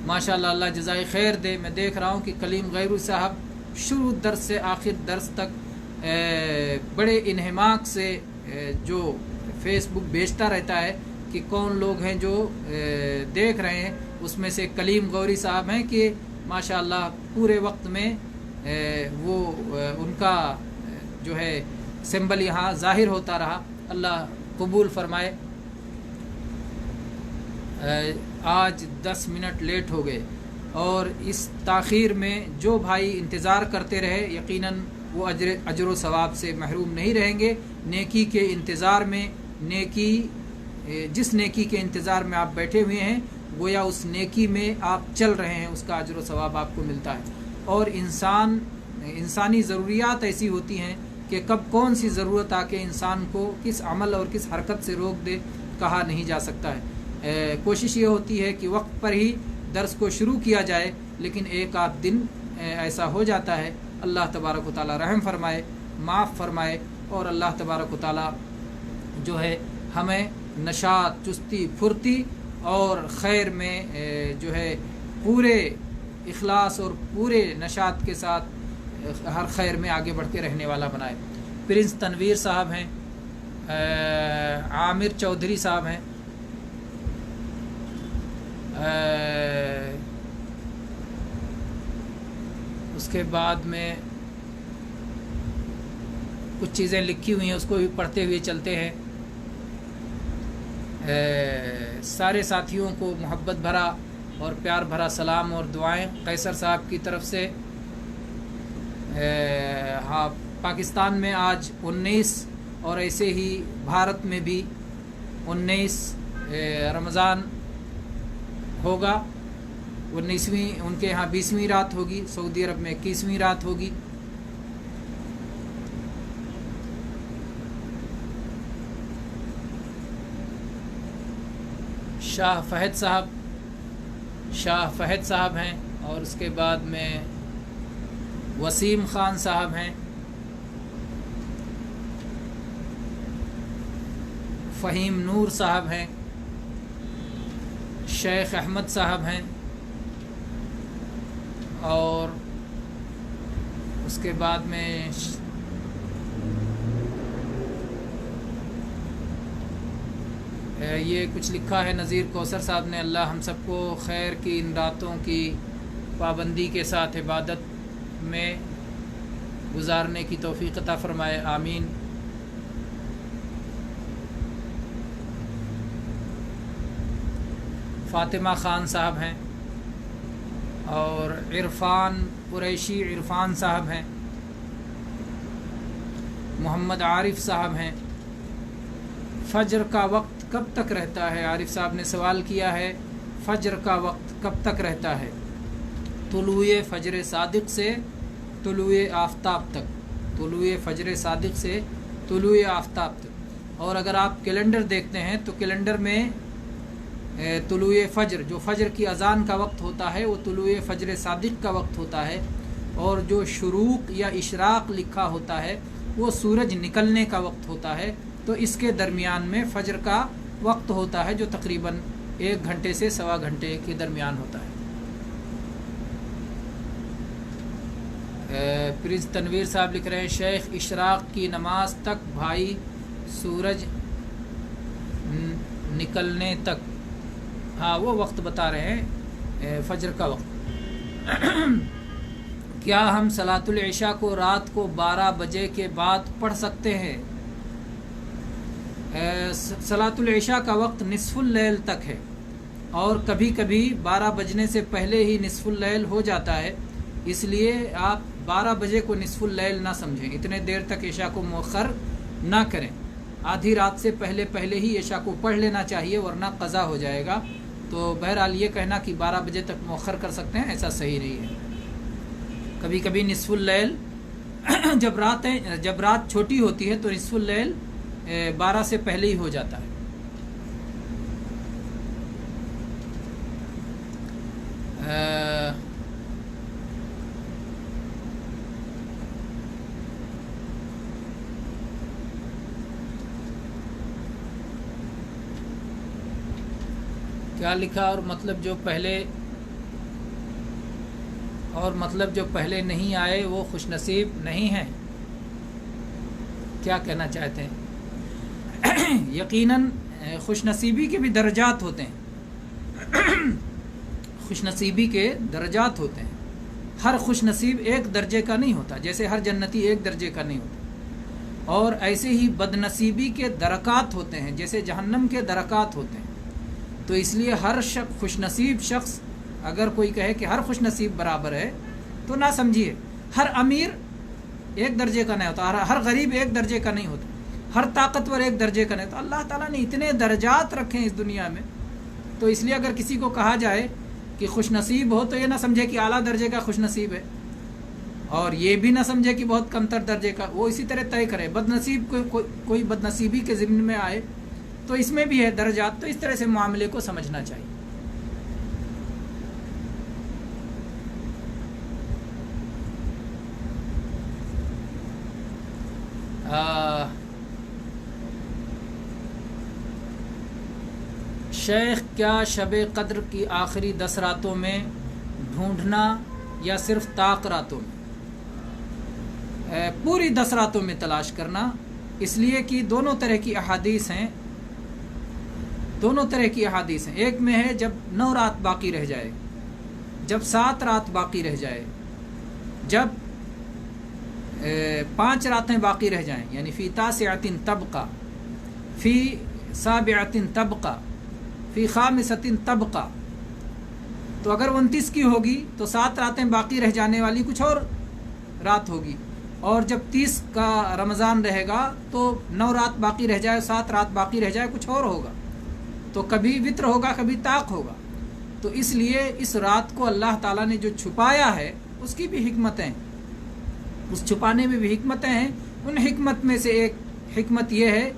ماشاءاللہ، اللہ جزائے خیر دے. میں دیکھ رہا ہوں کہ کلیم غوری صاحب شروع درس سے آخر درس تک بڑے انہماک سے جو فیس بک بھیجتا رہتا ہے کہ کون لوگ ہیں جو دیکھ رہے ہیں. اس میں سے کلیم غوری صاحب ہیں کہ ماشاءاللہ پورے وقت میں وہ ان کا جو ہے سمبل یہاں ظاہر ہوتا رہا. اللہ قبول فرمائے. آج 10 منٹ لیٹ ہو گئے اور اس تاخیر میں جو بھائی انتظار کرتے رہے یقیناً وہ اجر و ثواب سے محروم نہیں رہیں گے. نیکی کے انتظار میں جس نیکی کے انتظار میں آپ بیٹھے ہوئے ہیں گویا اس نیکی میں آپ چل رہے ہیں, اس کا اجر و ثواب آپ کو ملتا ہے. اور انسانی ضروریات ایسی ہوتی ہیں کہ کب کون سی ضرورت آ کے انسان کو کس عمل اور کس حرکت سے روک دے کہا نہیں جا سکتا ہے. کوشش یہ ہوتی ہے کہ وقت پر ہی درس کو شروع کیا جائے, لیکن ایک آدھ دن ایسا ہو جاتا ہے. اللہ تبارک و تعالی رحم فرمائے, معاف فرمائے, اور اللہ تبارک و تعالی جو ہے ہمیں نشاط, چستی, پھرتی اور خیر میں جو ہے پورے اخلاص اور پورے نشاط کے ساتھ ہر خیر میں آگے بڑھ کے رہنے والا بنائے. پرنس تنویر صاحب ہیں, عامر چودھری صاحب ہیں, اس کے بعد میں کچھ چیزیں لکھی ہوئی ہیں اس کو بھی پڑھتے ہوئے چلتے ہیں. سارے ساتھیوں کو محبت بھرا اور پیار بھرا سلام اور دعائیں قیصر صاحب کی طرف سے. ہاں, پاکستان میں آج 19 اور ایسے ہی بھارت میں بھی 19 رمضان ہوگا. 19ویں ان کے یہاں 20ویں رات ہوگی, سعودی عرب میں 21ویں رات ہوگی. شاہ فہد صاحب ہیں, اور اس کے بعد میں وسیم خان صاحب ہیں, فہیم نور صاحب ہیں, شیخ احمد صاحب ہیں, اور اس کے بعد میں یہ کچھ لکھا ہے نذیر کوثر صاحب نے. اللہ ہم سب کو خیر کی ان راتوں کی پابندی کے ساتھ عبادت میں گزارنے کی توفیق عطا فرمائے, آمین. فاطمہ خان صاحب ہیں, اور عرفان قریشی عرفان صاحب ہیں, محمد عارف صاحب ہیں. فجر کا وقت کب تک رہتا ہے؟ عارف صاحب نے سوال کیا ہے, فجر کا وقت کب تک رہتا ہے؟ طلوع فجر صادق سے طلوع آفتاب تک, طلوع فجر صادق سے طلوع آفتاب تک. اور اگر آپ کیلنڈر دیکھتے ہیں تو کیلنڈر میں طلوع فجر, جو فجر کی اذان کا وقت ہوتا ہے وہ طلوع فجر صادق کا وقت ہوتا ہے, اور جو شروق یا اشراق لکھا ہوتا ہے وہ سورج نکلنے کا وقت ہوتا ہے. تو اس کے درمیان میں فجر کا وقت ہوتا ہے جو تقریباً 1 گھنٹے سے 1.25 گھنٹے کے درمیان ہوتا ہے. پرنس تنویر صاحب لکھ رہے ہیں, شیخ اشراق کی نماز تک بھائی سورج نکلنے تک. ہاں, وہ وقت بتا رہے ہیں فجر کا وقت. کیا ہم صلاۃ العشاء کو رات کو 12 بجے کے بعد پڑھ سکتے ہیں؟ صلاۃ العشاء کا وقت نصف اللیل تک ہے, اور کبھی کبھی 12 بجنے سے پہلے ہی نصف اللیل ہو جاتا ہے. اس لیے آپ 12 بجے کو نصف اللیل نہ سمجھیں, اتنے دیر تک عشاء کو مؤخر نہ کریں. آدھی رات سے پہلے ہی عشاء کو پڑھ لینا چاہیے, ورنہ قضا ہو جائے گا. تو بہرحال یہ کہنا کہ 12 بجے تک مؤخر کر سکتے ہیں, ایسا صحیح نہیں ہے. کبھی کبھی نصف اللیل جب رات چھوٹی ہوتی ہے تو نصف اللیل 12 سے پہلے ہی ہو جاتا ہے. کیا لکھا, اور مطلب جو پہلے نہیں آئے وہ خوش نصیب نہیں ہیں. کیا کہنا چاہتے ہیں؟ یقیناً خوش نصیبی کے بھی درجات ہوتے ہیں, خوش نصیبی کے درجات ہوتے ہیں. ہر خوش نصیب ایک درجے کا نہیں ہوتا، جیسے ہر جنتی ایک درجے کا نہیں ہوتا، اور ایسے ہی بد نصیبی کے درکات ہوتے ہیں جیسے جہنم کے درکات ہوتے ہیں۔ تو اس لیے ہر خوش نصیب شخص، اگر کوئی کہے کہ ہر خوش نصیب برابر ہے تو نہ سمجھیے، ہر امیر ایک درجے کا نہیں ہوتا، ہر غریب ایک درجے کا نہیں ہوتا، ہر طاقتور ایک درجے کا نہیں ہوتا۔ اللہ تعالیٰ نے اتنے درجات رکھے ہیں اس دنیا میں، تو اس لیے اگر کسی کو کہا جائے کہ خوش نصیب ہو تو یہ نہ سمجھے کہ اعلیٰ درجے کا خوش نصیب ہے، اور یہ بھی نہ سمجھے کہ بہت کمتر درجے کا، وہ اسی طرح طے کرے۔ بد نصیب کوئی بد نصیبی کے ضمن میں آئے تو اس میں بھی ہے درجات، تو اس طرح سے معاملے کو سمجھنا چاہیے۔ شیخ، کیا شب قدر کی آخری 10 راتوں میں ڈھونڈنا یا صرف طاق راتوں میں؟ پوری 10 راتوں میں تلاش کرنا، اس لیے کہ دونوں طرح کی احادیث ہیں، دونوں طرح کی احادیث ہیں۔ ایک میں ہے جب 9 رات باقی رہ جائے، جب 7 رات باقی رہ جائے، جب 5 راتیں باقی رہ جائیں، یعنی فی تاسعۃ تبقى، فی سابعۃ تبقى، فی خامسۃ تبقى۔ تو اگر 29 کی ہوگی تو 7 راتیں باقی رہ جانے والی کچھ اور رات ہوگی، اور جب 30 کا رمضان رہے گا تو 9 رات باقی رہ جائے، 7 رات باقی رہ جائے، کچھ اور ہوگا، تو کبھی وطر ہوگا، کبھی طاق ہوگا۔ تو اس لیے اس رات کو اللہ تعالیٰ نے جو چھپایا ہے اس کی بھی حکمتیں، اس چھپانے میں بھی حکمتیں ہیں۔ ان حکمت میں سے ایک حکمت یہ ہے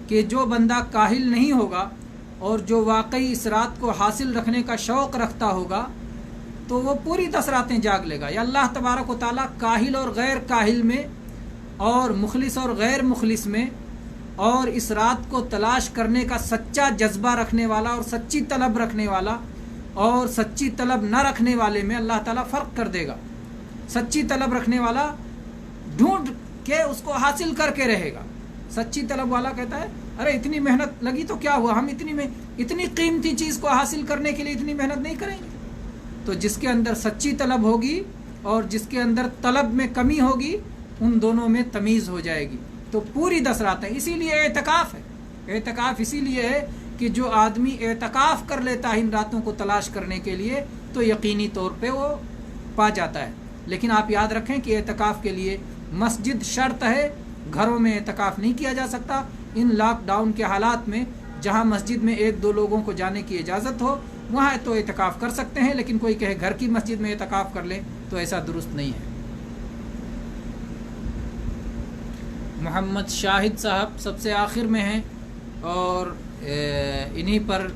کہ جو بندہ کاہل نہیں ہوگا اور جو واقعی اس رات کو حاصل رکھنے کا شوق رکھتا ہوگا تو وہ پوری 10 راتیں جاگ لے گا۔ یا اللہ تبارک و تعالیٰ کاہل اور غیر کاہل میں، اور مخلص اور غیر مخلص میں، اور اس رات کو تلاش کرنے کا سچا جذبہ رکھنے والا اور سچی طلب رکھنے والا اور سچی طلب نہ رکھنے والے میں اللہ تعالیٰ فرق کر دے گا۔ سچی طلب رکھنے والا ڈھونڈ کے اس کو حاصل کر کے رہے گا، سچی طلب والا کہتا ہے ارے اتنی محنت لگی تو کیا ہوا، ہم اتنی قیمتی چیز کو حاصل کرنے کے لیے اتنی محنت نہیں کریں گے۔ تو جس کے اندر سچی طلب ہوگی اور جس کے اندر طلب میں کمی ہوگی، ان دونوں میں تمیز ہو جائے گی۔ تو پوری 10 راتیں، اسی لیے اعتکاف ہے۔ اعتکاف اسی لیے ہے کہ جو آدمی اعتکاف کر لیتا ہے ان راتوں کو تلاش کرنے کے لیے تو یقینی طور پہ وہ پا جاتا ہے۔ لیکن آپ یاد رکھیں کہ اعتکاف کے لیے مسجد شرط ہے، گھروں میں اعتکاف نہیں کیا جا سکتا۔ ان لاک ڈاؤن کے حالات میں جہاں مسجد میں 1-2 لوگوں کو جانے کی اجازت ہو وہاں تو اعتکاف کر سکتے ہیں، لیکن کوئی کہے گھر کی مسجد میں اعتکاف کر لیں تو ایسا درست نہیں ہے۔ محمد شاہد صاحب سب سے آخر میں ہیں، اور انہی پر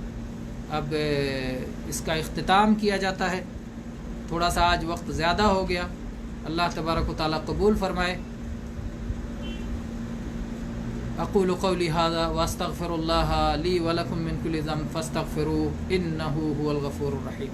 اب اس کا اختتام کیا جاتا ہے۔ تھوڑا سا آج وقت زیادہ ہو گیا، اللہ تبارک و تعالیٰ قبول فرمائے۔ اقول قولی ھذا واستغفر اللہ لی ولکم من کل ذنب فاستغفروہ انہ ھو الغفور الرحیم۔